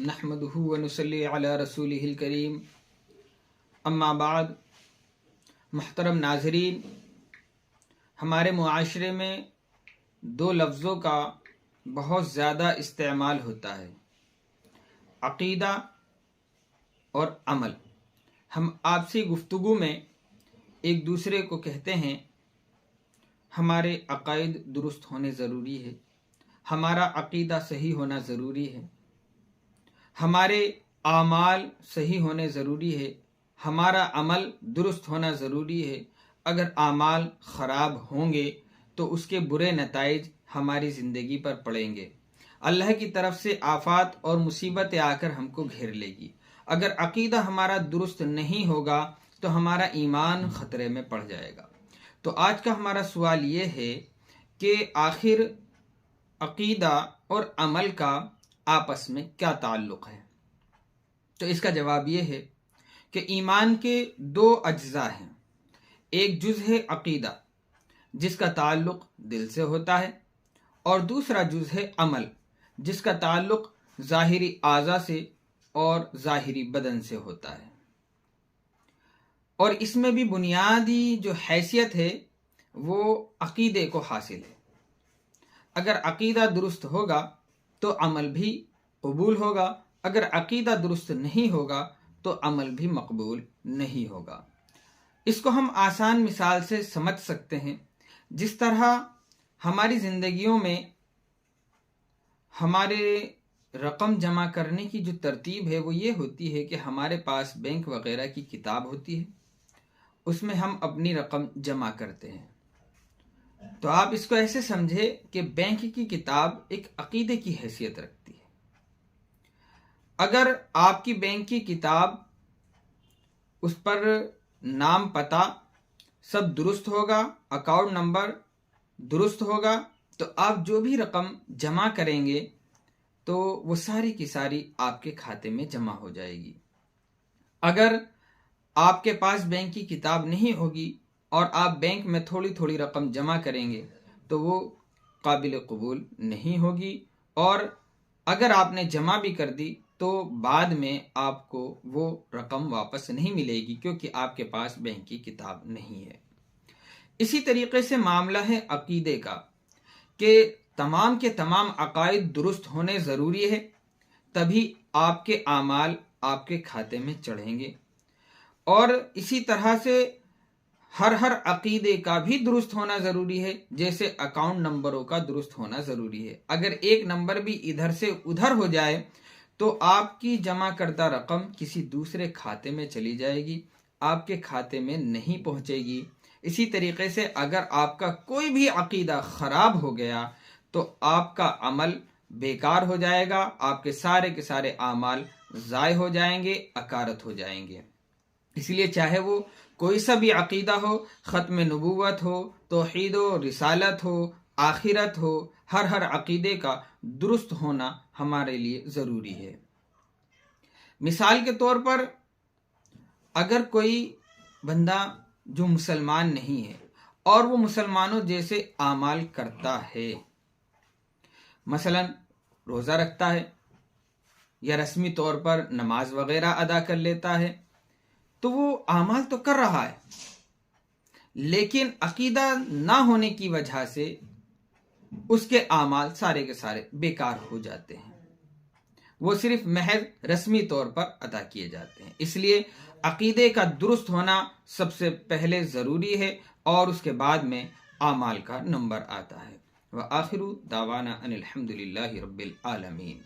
نحمدہ ونصلی علی رسولہ الکریم اما بعد۔ محترم ناظرین، ہمارے معاشرے میں دو لفظوں کا بہت زیادہ استعمال ہوتا ہے، عقیدہ اور عمل۔ ہم آپسی گفتگو میں ایک دوسرے کو کہتے ہیں ہمارے عقائد درست ہونے ضروری ہے، ہمارا عقیدہ صحیح ہونا ضروری ہے، ہمارے اعمال صحیح ہونے ضروری ہے، ہمارا عمل درست ہونا ضروری ہے۔ اگر اعمال خراب ہوں گے تو اس کے برے نتائج ہماری زندگی پر پڑیں گے، اللہ کی طرف سے آفات اور مصیبتیں آ کر ہم کو گھیر لے گی۔ اگر عقیدہ ہمارا درست نہیں ہوگا تو ہمارا ایمان خطرے میں پڑ جائے گا۔ تو آج کا ہمارا سوال یہ ہے کہ آخر عقیدہ اور عمل کا آپس میں کیا تعلق ہے؟ تو اس کا جواب یہ ہے کہ ایمان کے دو اجزاء ہیں، ایک جز ہے عقیدہ جس کا تعلق دل سے ہوتا ہے، اور دوسرا جز ہے عمل جس کا تعلق ظاہری اعضاء سے اور ظاہری بدن سے ہوتا ہے، اور اس میں بھی بنیادی جو حیثیت ہے وہ عقیدے کو حاصل ہے۔ اگر عقیدہ درست ہوگا تو عمل بھی قبول ہوگا، اگر عقیدہ درست نہیں ہوگا تو عمل بھی مقبول نہیں ہوگا۔ اس کو ہم آسان مثال سے سمجھ سکتے ہیں، جس طرح ہماری زندگیوں میں ہمارے رقم جمع کرنے کی جو ترتیب ہے وہ یہ ہوتی ہے کہ ہمارے پاس بینک وغیرہ کی کتاب ہوتی ہے، اس میں ہم اپنی رقم جمع کرتے ہیں۔ تو آپ اس کو ایسے سمجھے کہ بینک کی کتاب ایک عقیدے کی حیثیت رکھتی ہے۔ اگر آپ کی بینک کی کتاب اس پر نام پتہ سب درست ہوگا، اکاؤنٹ نمبر درست ہوگا، تو آپ جو بھی رقم جمع کریں گے تو وہ ساری کی ساری آپ کے کھاتے میں جمع ہو جائے گی۔ اگر آپ کے پاس بینک کی کتاب نہیں ہوگی اور آپ بینک میں تھوڑی تھوڑی رقم جمع کریں گے تو وہ قابل قبول نہیں ہوگی، اور اگر آپ نے جمع بھی کر دی تو بعد میں آپ کو وہ رقم واپس نہیں ملے گی، کیونکہ آپ کے پاس بینک کی کتاب نہیں ہے۔ اسی طریقے سے معاملہ ہے عقیدے کا، کہ تمام کے تمام عقائد درست ہونے ضروری ہے، تبھی آپ کے اعمال آپ کے کھاتے میں چڑھیں گے۔ اور اسی طرح سے ہر عقیدے کا بھی درست ہونا ضروری ہے، جیسے اکاؤنٹ نمبروں کا درست ہونا ضروری ہے۔ اگر ایک نمبر بھی ادھر سے ادھر ہو جائے تو آپ کی جمع کردہ رقم کسی دوسرے کھاتے میں چلی جائے گی، آپ کے کھاتے میں نہیں پہنچے گی۔ اسی طریقے سے اگر آپ کا کوئی بھی عقیدہ خراب ہو گیا تو آپ کا عمل بیکار ہو جائے گا، آپ کے سارے اعمال ضائع ہو جائیں گے، اکارت ہو جائیں گے۔ اس لیے چاہے وہ کوئی سا بھی عقیدہ ہو، ختم نبوت ہو، توحید و رسالت ہو، آخرت ہو، ہر عقیدے کا درست ہونا ہمارے لیے ضروری ہے۔ مثال کے طور پر اگر کوئی بندہ جو مسلمان نہیں ہے اور وہ مسلمانوں جیسے اعمال کرتا ہے، مثلا روزہ رکھتا ہے یا رسمی طور پر نماز وغیرہ ادا کر لیتا ہے، تو وہ اعمال تو کر رہا ہے، لیکن عقیدہ نہ ہونے کی وجہ سے اس کے اعمال سارے کے سارے بیکار ہو جاتے ہیں، وہ صرف محض رسمی طور پر ادا کیے جاتے ہیں۔ اس لیے عقیدے کا درست ہونا سب سے پہلے ضروری ہے، اور اس کے بعد میں اعمال کا نمبر آتا ہے۔ وآخر دعوانا ان الحمد للہ رب العالمین۔